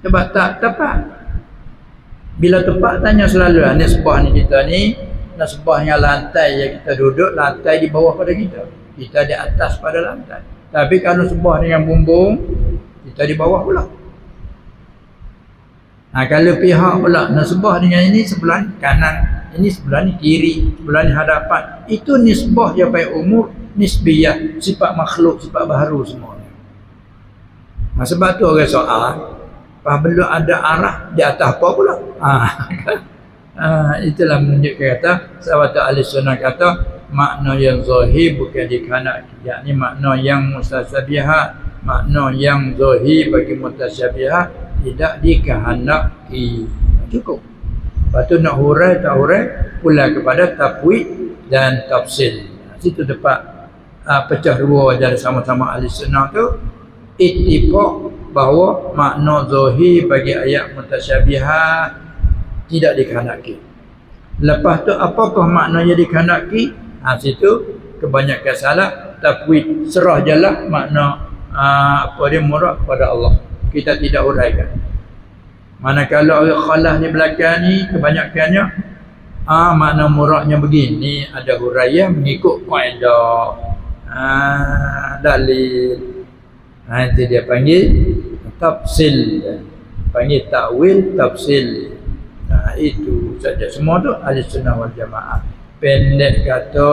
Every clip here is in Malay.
Sebab tak tepat. Bila tepat tanya selalu, nisbah ni kita ni, nisbahnya lantai yang kita duduk, lantai di bawah pada kita. Kita di atas pada lantai. Tapi kalau nisbah dengan bumbung, kita di bawah pula. Kalau pihak pula nisbah dengan ini sebelah ni kanan, ini sebelah ni kiri, sebelah ni hadapan. Itu nisbah yang baik umur, nisbiyah, sifat makhluk, sifat baharu semua. Sebab tu orang soal, belum ada arah di atas apa pula. Itulah menunjukkan kata sahabat ahli sunnah kata makna yang zahir bukan dikehendaki, yakni makna yang mutasyabihat, makna yang zahir bagi mutasyabihat tidak dikehendaki. Cukup. Lepas tu nak hurai tak hurai pula kepada tafwid dan tafsil. Situ dapat pecah dua dari sama-sama ahli sunnah tu ittifaq bahawa makna zahir bagi ayat mutasyabihat tidak dikehendaki. Lepas tu apakah makna yang dikehendaki? Situ kebanyakan salah. Tafwid serah jalah makna apa dia murad pada Allah. Kita tidak uraikan. Manakala orang khalas di belakang ni kebanyakannya makna muradnya begini, ada huraian mengikut kaedah dalil. Itu dia panggil tafsil, panggil takwil tafsil. Itu saja. Semua tu ahli sunnah wal jamaah. Pendek kata,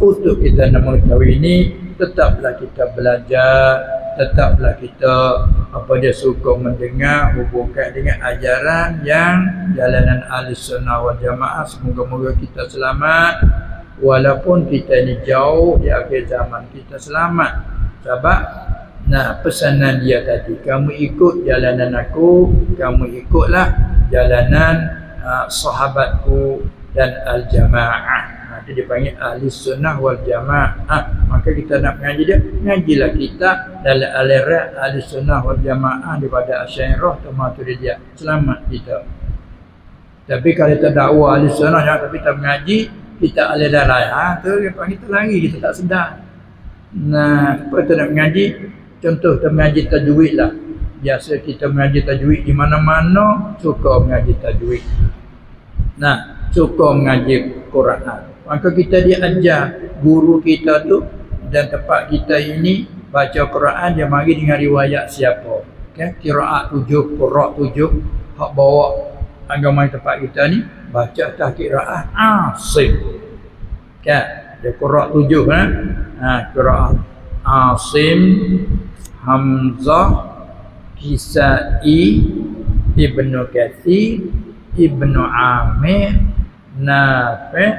untuk kita nak mengetahui ini, tetaplah kita belajar, tetaplah kita dia suka mendengar, hubungkan dengan ajaran yang jalanan ahli sunnah wal jamaah. Semoga-moga kita selamat, walaupun kita ni jauh di akhir zaman, kita selamat. Sebab pesanan dia tadi, kamu ikut jalanan aku, kamu ikutlah jalanan sahabatku dan al-jamaah. Itu dipanggil ahli sunnah wal jamaah. Maka kita nak mengaji dia, mengajilah kita dalam aliran ahli sunnah wal jamaah daripada Asy'ariyah atau Maturidiyah. Selamat kita. Tapi kalau kita dakwah ahli sunnah tapi kita mengaji, kita aliran lain, tu dia panggil kita lari, kita tak sedar. Apa kita nak mengaji? Contoh kita mengaji tajwid lah. Biasa kita mengaji tajwid di mana-mana, suka mengaji tajwid. Suka mengaji Quran. Maka kita diajar guru kita tu dan tempat kita ini baca Quran, dia mari dengan riwayat siapa. Qiraat 7, qurra 7, hak bawa agama tempat kita ni baca atas qiraat Asim. Dia qurra 7 qiraat Asim, Hamzah, Kisai, Ibnu Katsir, Ibnu Amir, Nafi',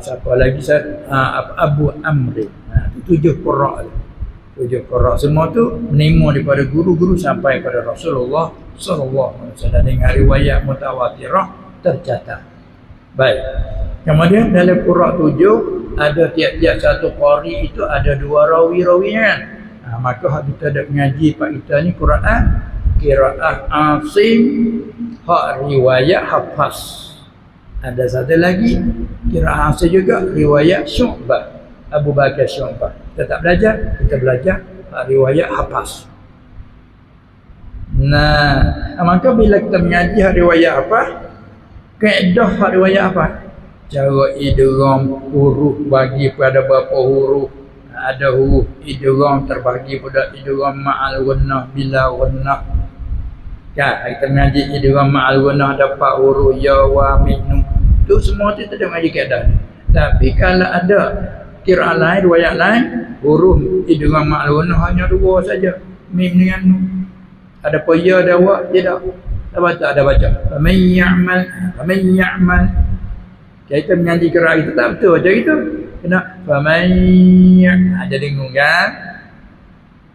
siapa lagi Abu Amri. 7 qurra. 7 qurra semua tu menemu daripada guru-guru sampai pada Rasulullah sallallahu alaihi wasallam dengan riwayat mutawatirah tercatat. Baik. Kemudian dalam qurra 7 ada tiap-tiap satu qari itu ada 2 rawi-rawinya kan. Maka kita ada mengaji pak kita ni Quran qiraat Asim, hak riwayat Hafs. Ada satu lagi qiraat Asim juga riwayat Syu'bah, Abu Bakar Syu'bah. Kita tak belajar, kita belajar riwayat Hafs. Maka bila kita mengaji riwayat apa? Kaedah riwayat apa? Cara idgham huruf bagi pada berapa huruf. Ada huruf idgham terbagi pada idgham ma'al gunnah bila gunnah. Kita mengaji idgham ma'al gunnah ada 4 huruf ya wa mim nun. Itu semua tu kita mengaji kaedah. Tapi kalau ada qiraat lain, riwayat lain, huruf idgham ma'al gunnah hanya 2 saja. Mim dengan nun. Ada apa ya ada wa tidak. Ada baca. Faman ya'mal. Kita mengaji qiraat kita tak betul macam itu. Kena faman ada dengung kan?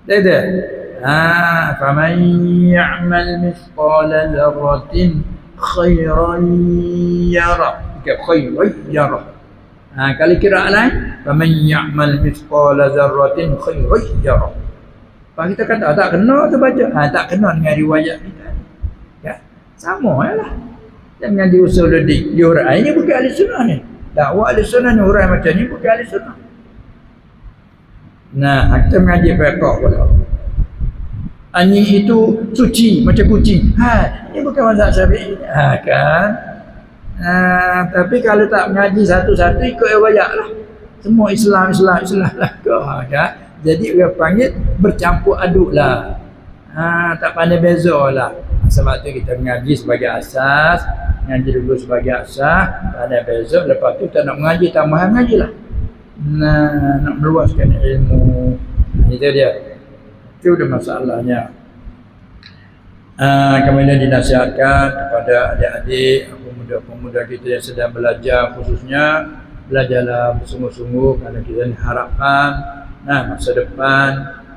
Ada. Faman ya'mal mithqala dzarratin khairan yara. Khairan yara. Kalau qiraat lain, faman ya'mal mithqala dzarratin khairan yara. Pak kita kata tak kena tu baca. Tak kena dengan riwayat kita. Ya. Sama lah. Jangan diusuluddin. Diurai ini bukan ahli sunnah ni. Dakwah ahli sunnah ni urai macam ni bukan ahli sunnah. Kita mengaji fiqh pula. Anjing itu suci macam kucing. Ini bukan mazhab Syafi'i. Kan. Tapi kalau tak mengaji satu-satu ikut yang banyak lah. Semua Islam lah. Kan. Jadi orang panggil bercampur aduk lah. Tak pandai beza lah. Sebab tu kita mengaji sebagai asas. Mengaji dulu sebagai asas. Tak ada beza. Lepas tu tak nak mengaji, tambahan mengaji lah. Nak meluaskan ilmu. Itu dia. Itu dah masalahnya. Kemudian dinasihatkan kepada adik-adik, pemuda-pemuda kita yang sedang belajar, khususnya belajarlah bersungguh-sungguh kerana kita harapkan masa depan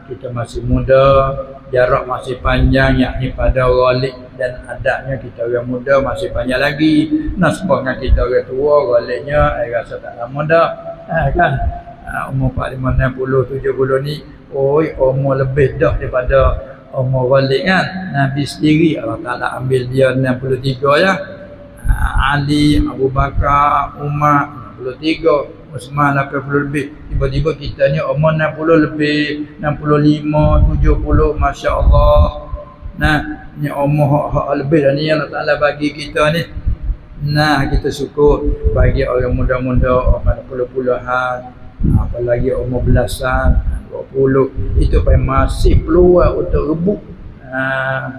kita masih muda, jarak masih panjang, yakni pada ghalib dan adabnya kita orang muda masih panjang lagi. Nasbahnya kita orang tua, ghalibnya rasa tak lama dah. Kan? Umur 45, 60, 70 ni umur lebih dah daripada umur ghalib kan. Nabi sendiri Allah Ta'ala ambil dia 63 ya. Ali, Abu Bakar, Umar 63, Uthman 80 lebih. Tiba-tiba kita ni umur 60 lebih, 65, 70, Masya Allah. Ni umur lebih dah ni Allah Ta'ala bagi kita ni. Kita syukur bagi orang muda-muda, orang puluh-puluhan, apalagi umur belasan, 20, itu masih peluang untuk rebut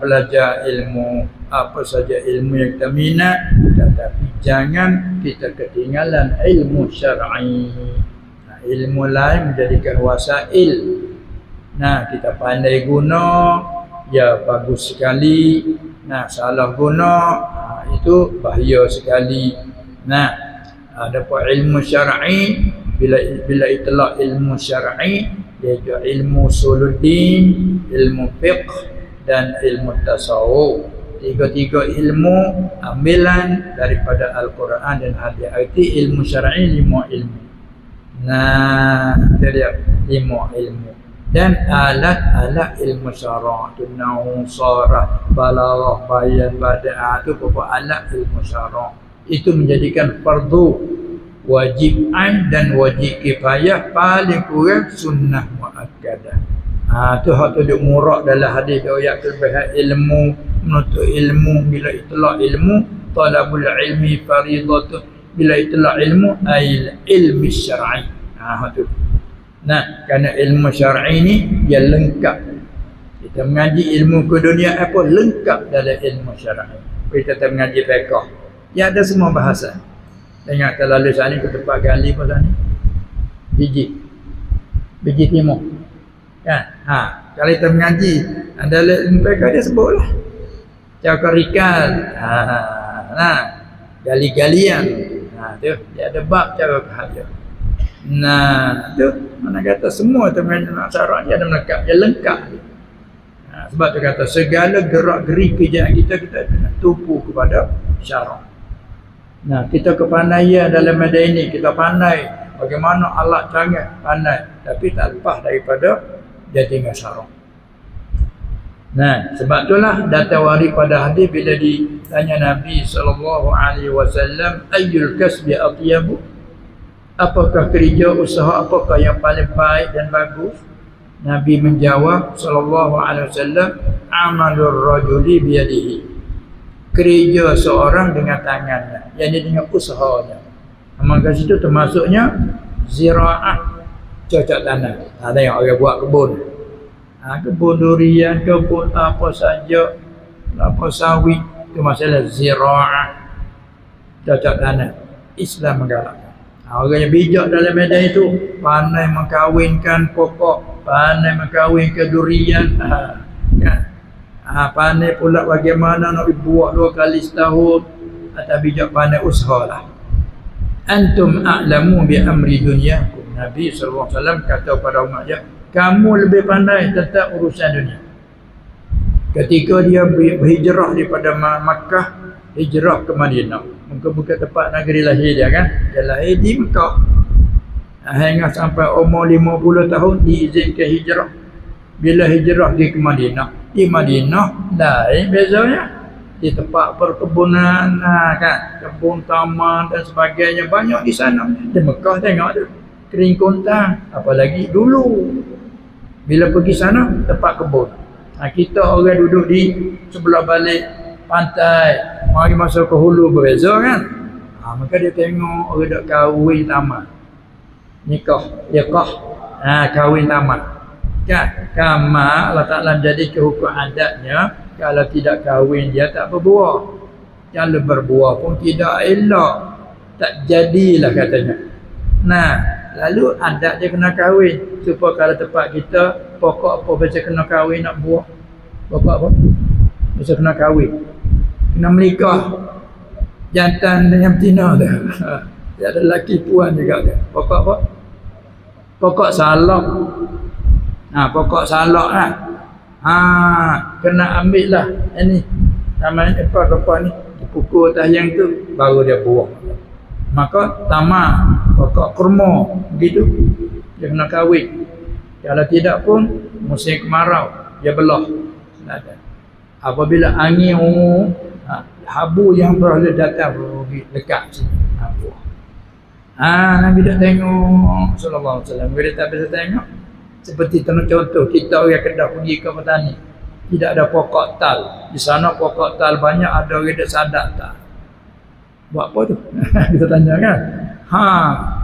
belajar ilmu, apa saja ilmu yang kita minat, tetapi jangan kita ketinggalan ilmu syar'i. Ilmu lain menjadikan wasail. Kita pandai guna, ya bagus sekali. Salah guna, itu bahaya sekali. Adapun ilmu syar'i, bila itulah ilmu syar'i, iaitu ilmu usuluddin, ilmu fiqh dan ilmu tasawuf. Tiga-tiga ilmu ambilan daripada Al-Quran dan hadis. Arti ilmu syar'i 5 ilmu. Itu dia 5 ilmu. Dan alat-alat ilmu syara', nahwu, sarah, balaghah, bayan, badi'ah, itu pokok alat ilmu syara'. Itu menjadikan fardu, wajib ain dan wajib kifayah, paling kurang sunnah muakkadah. Tu hak tu duk murak dalam hadis ayat kelebihan ilmu, menuntut ilmu. Bila itulah ilmu, talabul ilmi faridatun. Bila itulah ilmu, ay ilmi syar'i. Tu. Kerana ilmu syar'i ni dia lengkap. Kita mengaji ilmu ke dunia apa lengkap dalam ilmu syar'i. Kita tak mengaji fiqh, ya ada semua bahasa. Tengok terlalu sana ke tempat gali pun sana. Biji timur. Kan? Kalau kita mengaji dalam ilmu fiqh dia sebutlah. Cakap rikal. Gali-galian. Tu dia ada bab cara kahaya. Tu mana kata semua teman-teman syarat dia ada melekat, dia lengkap. Sebab tu kata segala gerak-gerik kerjaan kita kena tumpu kepada syarat. Kita kepandaian dalam medan ini, kita pandai bagaimana alat canggih, pandai, tapi tak lepas daripada dia tinggal syarat. Sebab itulah datang waris pada hadis bila ditanya Nabi SAW, ayyul kasbi atyabu, apakah kerja usaha apakah yang paling baik dan bagus? Nabi menjawab SAW, amalur rajuli biyadihi, kerja seorang dengan tangannya, yang dia dengan usahanya. Maka situ termasuknya ziraah, cocok tanam. Ada yang orang buat kebun, kebun durian, kebun apa saja, apa sawit, itu masalah ziraah, cocok tanam. Islam menggalakkan. Orang yang bijak dalam medan itu pandai mengkawinkan pokok, pandai mengkawinkan durian, pandai pula bagaimana nak dibuat 2 kali setahun, atau bijak pandai usahalah. Antum a'lamu bi amri dunyakum. Nabi SAW kata kepada umatnya, kamu lebih pandai tentang urusan dunia. Ketika dia berhijrah daripada Makkah, hijrah ke Madinah. Bukan tempat negeri lahir dia kan. Dia lahir di Mekah. Hingga sampai umur 50 tahun diizinkan hijrah. Bila hijrah pergi ke Madinah, di Madinah lain bezanya. Di tempat perkebunan kan, kebun taman dan sebagainya banyak di sana. Di Mekah tengok tu kering kontang, apalagi dulu. Bila pergi sana tempat kebun. Kita orang duduk di sebelah balik pantai, mari masuk ke hulu berbeza kan. Maka dia tengok orang dak kahwin tamat. Nikah, kahwin tamat. Kan? Kama Allah Ta'ala jadi kehukum adatnya, kalau tidak kahwin dia tak berbuah. Kalau berbuah pun tidak elok. Tak jadilah katanya. Nah, lalu adat dia kena kahwin. Supaya kalau tempat kita, pokok apa biasa kena kahwin nak buah? Pokok apa? Biasa kena kahwin. Kena menikah. Jantan dengan betina dia. Dia ada lelaki puan juga dia. Pokok apa? Pokok salak. Pokok salak lah. Kena ambil lah. Ini. Taman apa ni. Dipukul atas yang tu. Baru dia buah. Maka tamar. Pokok kurma. Begitu. Dia kena kahwin. Kalau tidak pun musim kemarau. Dia belah. Apabila angin habu yang berada datang dekat sini. Buah. Nabi dah tengok sallallahu alaihi wasallam. Dia tak bisa tengok. Seperti contoh kita orang Kedah pergi ke petani. Tidak ada pokok tal. Di sana pokok tal banyak, ada orang dah sadar tak. Buat apa tu? Kita tanya kan.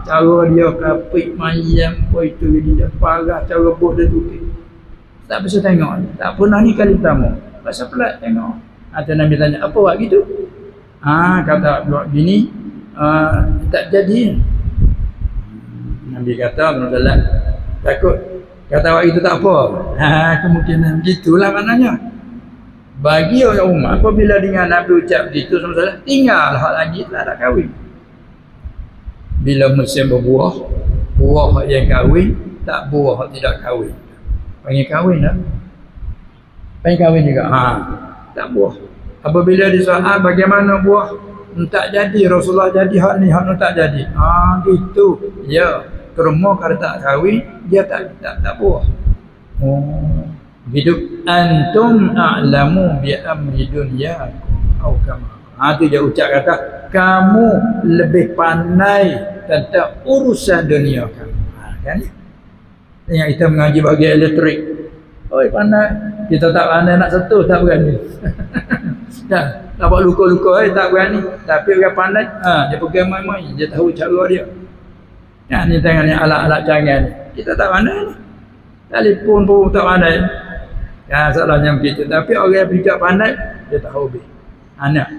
Cara dia kapit mayam apa itu dia parah, cara buat dia tu. Tak bisa tengok. Tak pernah ni kali pertama. Pasal pelat tengok. Nabi tanya, apa buat gitu? Kata buat gini tak jadi. Nabi kata, Alhamdulillah, takut. Kata awak itu tak apa. Kemungkinan begitulah maknanya. Bagi orang umat, apabila dengan Nabi ucap begitu, tinggal hak lagi tak ada kahwin. Bila musim berbuah, buah yang kahwin, tak buah tidak kahwin. Panggil kahwin tak? Panggil kahwin juga. Tak buah. Apabila disoal bagaimana buah? Tak jadi, Rasulullah jadi hak ni tak jadi. Gitu. Ya. Kerana kalau tak kahwin, dia tak buah. Hidup antum a'lamu bi amri dunyakum atau kama. Tu dia ucap kata, kamu lebih pandai tentang urusan dunia kamu. Kan? Yang kita mengaji bagi elektrik. Oi pandai. Kita tak pandai nak sentuh, tak berani. Tak buat luka-luka tak berani. Tapi orang pandai, dia pegang main-main, dia tahu cara dia. Ni tengok ni alat-alat canggih ni. Kita tak pandai ni. Telefon pun tak pandai. Salahnya begitu. Tapi orang yang tidak pandai, dia tahu lebih.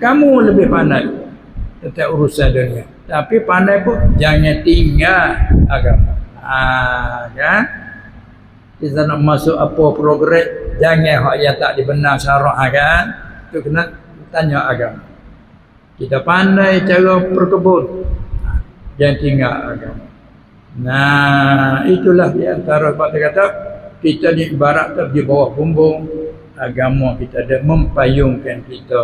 Kamu lebih pandai tentang urusan dunia. Tapi pandai pun jangan tinggal agama. Kan? Kita nak masuk apa progres, jangan hak yang tak dibenar syarak kan. Itu kena tanya agama. Kita pandai cara berkebun. Jangan tinggal agama. Itulah di antara sebab dia kata kita ni ibarat di bawah bumbung agama kita ada mempayungkan kita.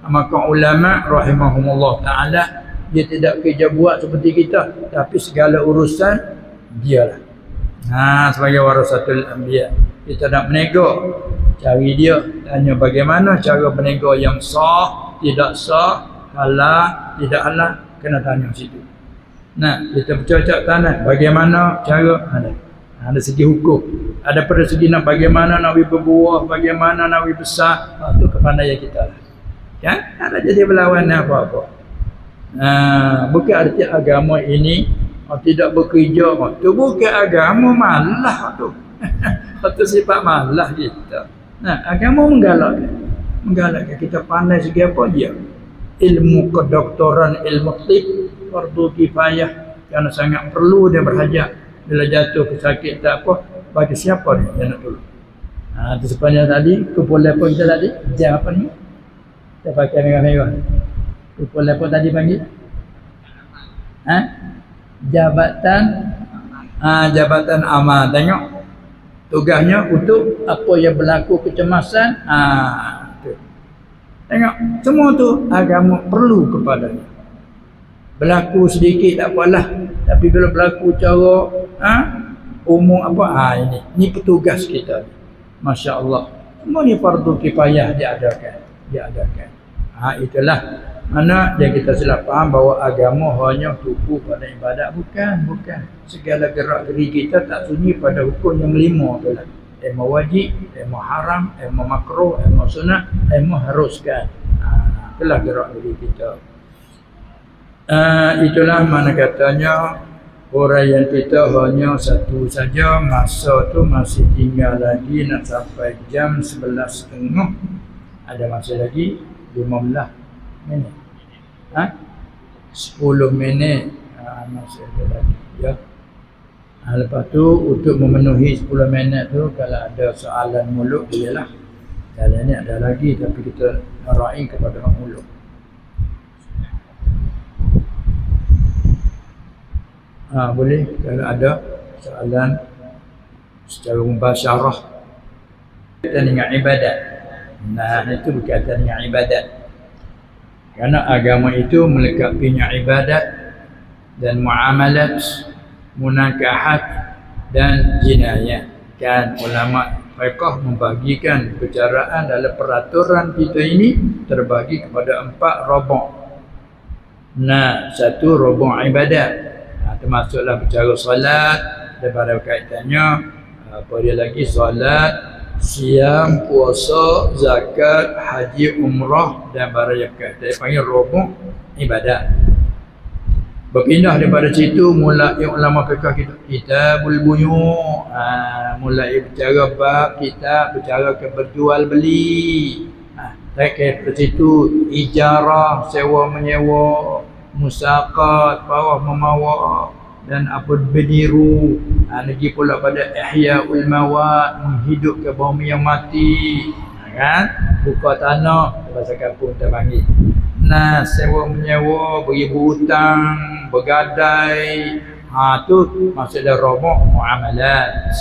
Maka ulama rahimahumullah taala dia tidak kerja buat seperti kita, tapi segala urusan dialah. Sebagai warasatul anbiya kita nak menego, cari dia, tanya bagaimana cara menego yang sah, tidak sah, halal, tidak halal, kena tanya situ. Kita bercakap tanah bagaimana cara ada segi hukum, ada pada segi nak bagaimana nak berbuah, bagaimana nak besar, itu kepandaian kita lah. Kan? Ada jadi berlawan apa-apa. Bukan arti agama ini tidak bekerja, itu bukan agama malah tu. Itu sifat malah kita. Agama menggalakkan kita pandai segi apa dia. Ilmu kedoktoran, ilmu tib, fardu kifayah, kerana sangat perlu dia berhajat. Bila jatuh ke sakit tak apa, bagi siapa dia nak tolong. Itu sepanjang tadi kumpulan apa kita tadi, jam apa ni kita pakai merah-merah. Kumpulan apa tadi panggil jabatan jabatan amal. Tengok tugasnya untuk apa yang berlaku kecemasan. Tengok, semua tu agama perlu kepadanya. Berlaku sedikit tak apalah, tapi bila berlaku cara umum apa, ini petugas kita. Masya Allah, semua ni fardu kifayah diadakan. Itulah mana yang kita silap faham bahawa agama hanya tupu pada ibadat. Bukan segala gerak geri kita tak sunyi pada hukum yang 5 tu lah. ilmu wajib, ilmu haram, ilmu makruh, ilmu sunnah, ilmu haruskan. Itulah gerak diri kita. Itulah mana katanya huraian kita hanya satu saja. Masa tu masih tinggal lagi nak sampai jam 11.30. Ada masih lagi 15 minit. 10 minit masih ada lagi ya. Lepas tu untuk memenuhi 10 minit tu kalau ada soalan mulut ialah kalau ni ada lagi tapi kita raih kepada orang mulut. Boleh kalau ada soalan secara mubasyarah berkaitan dengan ibadat. Itu berkaitan dengan ibadat. Kerana agama itu melengkapinya ibadat dan muamalat, munakahat dan jinayah. Kan ulama fiqh membagikan percaraan dalam peraturan kita ini terbagi kepada 4 robok. Satu robok ibadat. Termasuklah bicara solat daripada kaitannya apa dia lagi solat, siam, puasa, zakat, haji, umrah dan barang kaitan panggil robok ibadat. Berpindah daripada situ mulai ulama fiqh kitabul buyu', mulai bercara bab kitab bercara ke berjual beli. Dari situ ijarah, sewa menyewa, musaqat, bawah memawak dan apa beniru. Lagi pula pada ihyaul mawat, menghidupkan bumi yang mati. Kan? Buka tanah bahasa kampung kita panggil. Sewa menyewa, beri berhutang, bergadai. Tu maksudnya robok muamalat.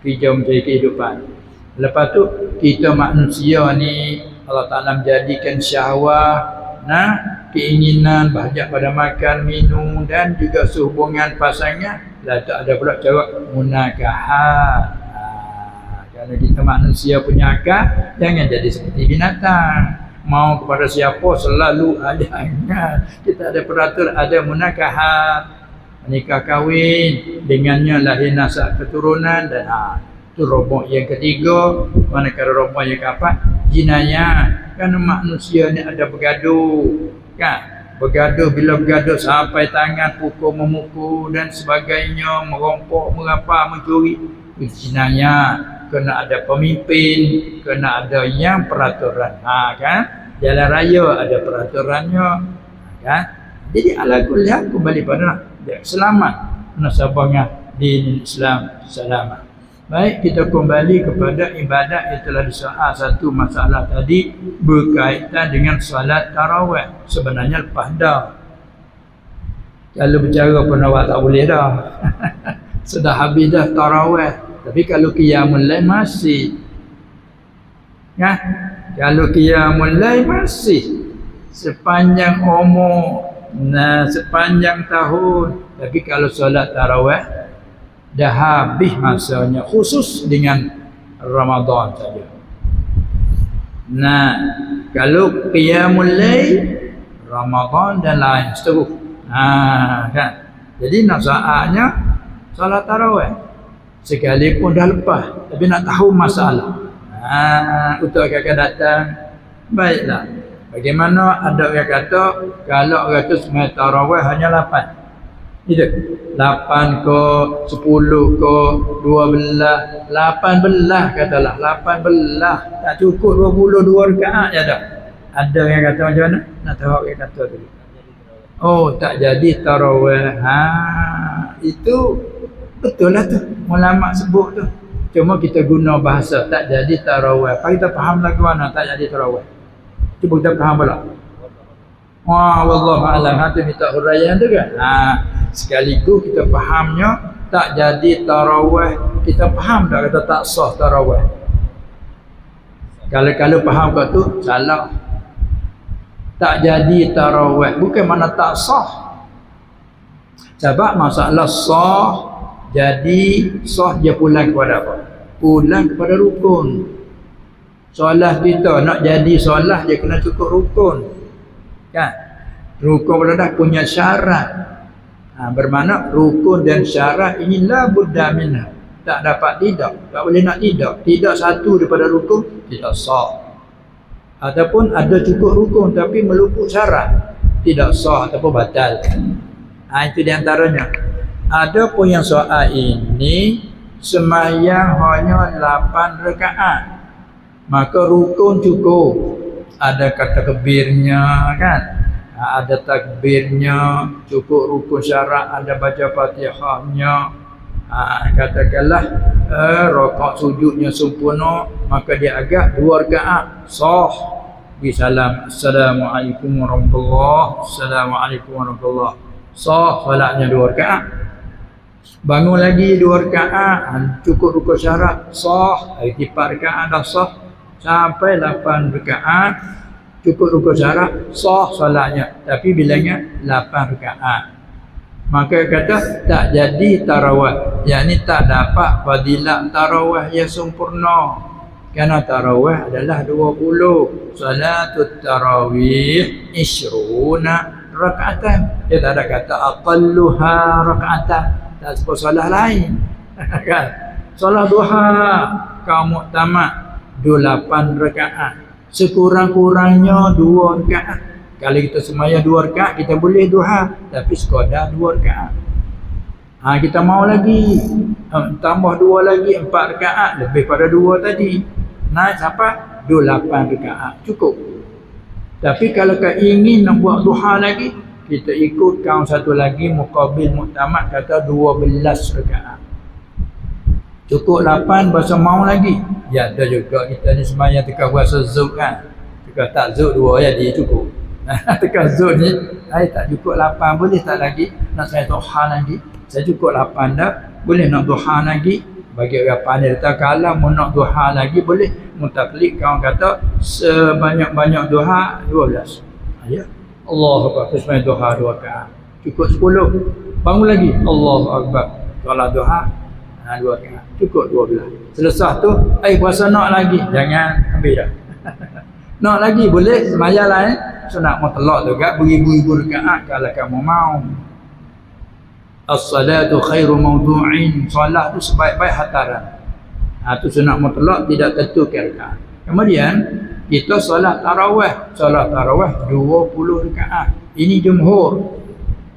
Kerja mencari kehidupan. Lepas tu kita manusia ni Allah Ta'ala menjadikan syahwah, keinginan bahajat pada makan, minum dan juga sehubungan pasangan. Tak ada pula cara munakahat. Kalau kita manusia punya akal, jangan jadi seperti binatang. Mau kepada siapa selalu ada ingat. Kita ada peratur, ada munakahat, menikah kahwin, dengannya lahir nasab keturunan dan itu robok yang ketiga. Manakala robok yang keempat, jinayah. Kerana manusia ni ada bergaduh, kan? Bergaduh, bila bergaduh sampai tangan pukul memukul dan sebagainya, merompok, merampok, mencuri, jinayah. Kena ada pemimpin, kena ada yang peraturan. Kan? Jalan raya ada peraturannya. Kan? Jadi ala kulli hal kembali pada selamat nasabahnya din Islam selamat. Baik, kita kembali kepada ibadat yang telah disoal satu masalah tadi berkaitan dengan solat tarawih. Sebenarnya lepas dah. Kalau bercara pun awak tak boleh dah. Sudah habis dah tarawih. Tapi kalau qiyamul lail masih. Ya, kalau qiyamul lail masih sepanjang umur, sepanjang tahun. Tapi kalau solat tarawih dah habis masanya, khusus dengan Ramadan saja. Kalau qiyamul lail Ramadan dan lain seterus. Kan? Jadi nasaatnya solat tarawih sekalipun dah lepas, tapi nak tahu masalah. Untuk akan datang, baiklah. Bagaimana ada orang kata kalau orang tu sembahyang tarawih hanya 8. Itu 8 ke 10 ke 12, 18 katalah, 18 tak cukup 22 rakaat je dah. Ada yang kata macam mana? Nak tahu orang kata tu. Tak jadi tarawih. Itu betul lah tu, ulama sebut tu. Cuma kita guna bahasa tak jadi tarawih. Apa kita faham lagu mana tak jadi tarawih? Cuba kita faham pula. Wallahu a'lam. Hati minta huraian tu kan. Sekaligus kita fahamnya tak jadi tarawih. Kita faham tak kata tak sah tarawih? Kalau faham kat tu salah. Tak jadi tarawih bukan mana tak sah. Sebab masalah sah, jadi sah dia pulang kepada apa? Pulang kepada rukun. Solat kita nak jadi solat dia kena cukup rukun. Kan? Rukun dah punya syarat. Bermakna rukun dan syarat inilah budda minha. tak dapat tidak, tak boleh nak tidak satu daripada rukun, tidak sah. Ataupun ada cukup rukun tapi meluput syarat, tidak sah ataupun batal. Itu di antaranya. Ada pun yang soal ini sembahyang hanya 8 rakaat, maka rukun cukup. Ada kata takbirnya kan, ada takbirnya, cukup rukun syarat, ada baca Fatihahnya. Katakanlah rakaat sujudnya sempurna, maka dia agak 2 rakaat sah. Bisalam, assalamualaikum warahmatullahi, assalamualaikum warahmatullahi, sah solatnya 2 rakaat. Bangun lagi 2 rakaat, cukup rukun syarat, sah. 4 rakaat dah sah, sampai 8 rakaat cukup rukun syarat, sah solatnya. Tapi bilangnya 8 rakaat, maka kata tak jadi tarawih, yakni tak dapat fadilat tarawih yang sempurna. Kerana tarawih adalah 20. Salatul tarawih 20 rakaatan. Dia tak ada kata aqalluha rakaatan, tak sebut solat lain. Kan? Solat duha kaum muktamad 28 rakaat, sekurang-kurangnya 2 rakaat. Kalau kita semaya 2 rakaat, kita boleh duha, tapi sekadar 2 rakaat. Kita mau lagi tambah 2 lagi, 4 rakaat, lebih pada 2 tadi. Naik sampai 28 rakaat, cukup. Tapi kalau kau ingin nak buat duha lagi, kita ikut kaum satu lagi muqabil muktamad kata 12 rakaat. Cukup 8, bahasa mau lagi. Ya ada juga kita ni sembahyang tekan puasa Zuhr kan. Tekan tak Zuhr 2 jadi cukup. Tekan Zuhr ni tak cukup 8, boleh tak lagi nak saya duha lagi. Saya cukup 8 dah, boleh nak duha lagi. Bagi orang pandai kata kalau mau nak duha lagi boleh. Mutaklid kawan kata sebanyak-banyak duha 12. Ya. Allahu Akbar, sembahyang duha 2 rakaat. Cukup 10. Bangun lagi. Allahu Akbar. Solat duha 2 rakaat. Cukup 12. Selesai tu, puasa nak lagi. Jangan ambil dah. Nak lagi boleh sembahyang lain. Sunat mutlak juga beribu-ribu rakaat kalau kamu mau. As-salatu khairu mawdu'in. Solat tu sebaik-baik hataran. Itu sunat mutlak, tidak tentu rakaat. Kemudian kita solat tarawih. Solat tarawih 20 rakaat. Ini jumhur.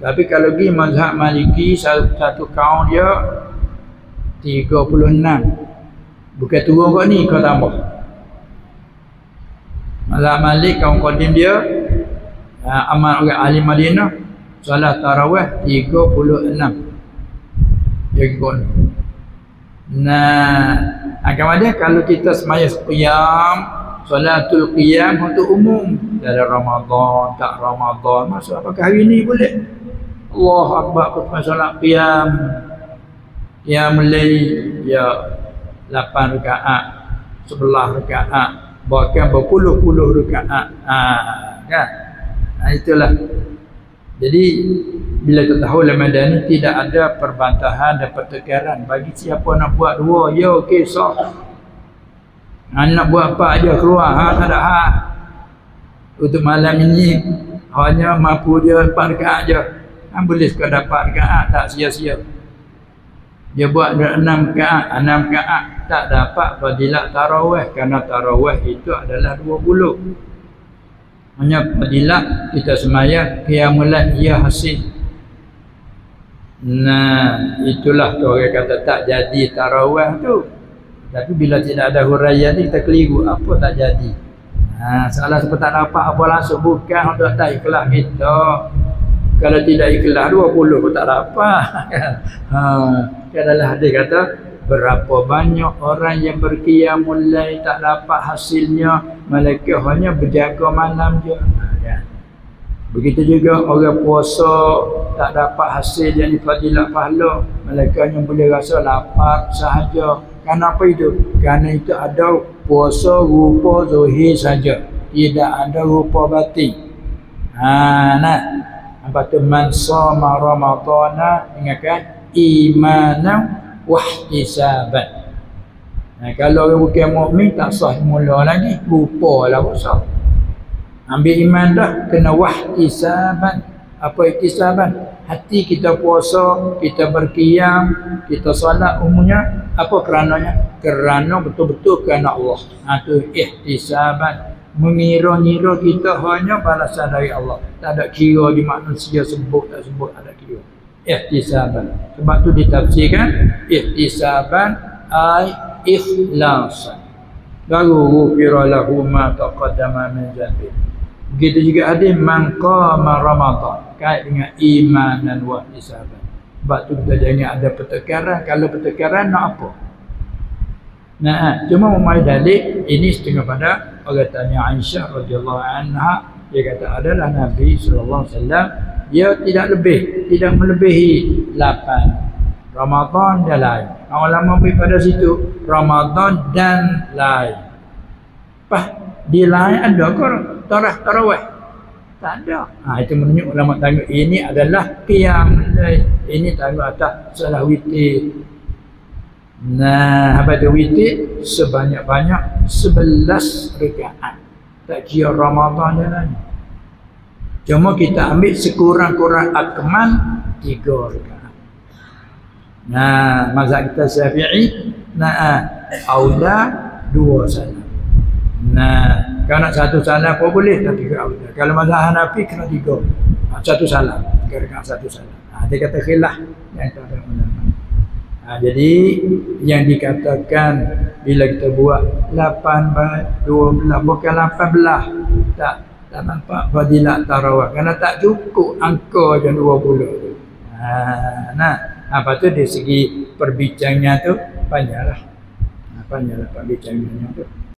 Tapi kalau pergi mazhab Maliki, satu kaum dia 36. Bukan turun kau ni, kau tambah. Mazhab Malik kaum qadim dia amal orang ahli Madinah, solat tarawih 36. Dia ikut. Kemudian kalau kita semaya qiyam, solatul qiyam untuk umum dalam Ramadan, tak Ramadan, masa apakah hari ni boleh? Allahu Akbar, kita solat qiyam, qiyamul lail ya 8 rakaat, 11 rakaat, bahkan berpuluh-puluh rakaat. Kan? Itulah. Jadi bila kita tahu Ramadan ni tidak ada perbantahan dan pertengkaran. Bagi siapa nak buat 2, ya okey sah. Nak buat 4 aja keluar, tak ada hak. Untuk malam ini hanya mampu dia 4 rakaat aja. Boleh sekadar 4 rakaat, tak sia-sia. Dia buat 6 rakaat tak dapat fadilat tarawih, kerana tarawih itu adalah 20. Hanya fadilat kita semaya qiyamul lail ia hasil. Itulah tu orang kata tak jadi tarawih tu. Tapi bila tidak ada huraian ni kita keliru, apa tak jadi. Salah sebab tak dapat apa langsung, bukan untuk tak ikhlas kita. Kalau tidak ikhlas 20 pun tak dapat. Adalah dia kata berapa banyak orang yang berqiyamul lail tak dapat hasilnya, malaikat hanya berjaga malam je. Begitu juga orang puasa tak dapat hasil yang difadilat pahala, malaikatnya boleh rasa lapar sahaja. Kenapa itu? Kerana itu ada puasa rupa zahir saja, tidak ada rupa batin. Apa tu man shoma ramadhana, ingatkan imanan wahtisaban. Kalau orang bukan mukmin tak sah mula lagi, rupa lah puasa. Ambil iman dah, kena wahtisaban. Apa ihtisaban? hati kita puasa, kita berqiyam, kita solat umumnya apa kerananya? Kerana betul-betul kerana Allah. Itu ihtisaban. Mengira-ngira kita hanya balasan dari Allah. Tak ada kira di manusia sebut tak sebut, ada kira. Ihtisaban. Sebab tu ditafsirkan ihtisaban ay ikhlasan. Baru ghufira lahu ma taqaddama min dhanbi. Begitu juga hadis man qama Ramadan, kait dengan iman dan ihtisaban. Sebab tu kita jangan ada pertengkaran. Kalau pertengkaran nak apa? Nah, cuma memai dalil ini setengah pada orang tanya Aisyah radhiyallahu anha, dia kata adalah Nabi sallallahu alaihi wasallam dia tidak melebihi 8. Ramadan dan lain. Orang lama pergi pada situ Ramadan dan lain. Di lain ada ke tarawih? Tak ada. Itu menunjuk ulama tanya ini adalah qiyam lail. Ini tanya atas salah witir. Nah, apa tu witir? Sebanyak-banyak 11 rakaat. Tak kira Ramadan je lah. Cuma kita ambil sekurang-kurang akmal 3 rakaat. Nah, mazhab kita Syafi'i, aula 2 salam. Nah, kalau nak 1 salam apa boleh, tapi aula. Kalau mazhab Hanafi kena 3. 1 salam, 3 rakaat 1 salam. Dia kata khilaf yang tak ada ulama. Jadi yang dikatakan bila kita buat 8/12 bukan 18, tak nampak fadilat tarawih kerana tak cukup angka je 20 tu. Apa tu dari segi perbincangannya tu panjanglah perbincangannya tu.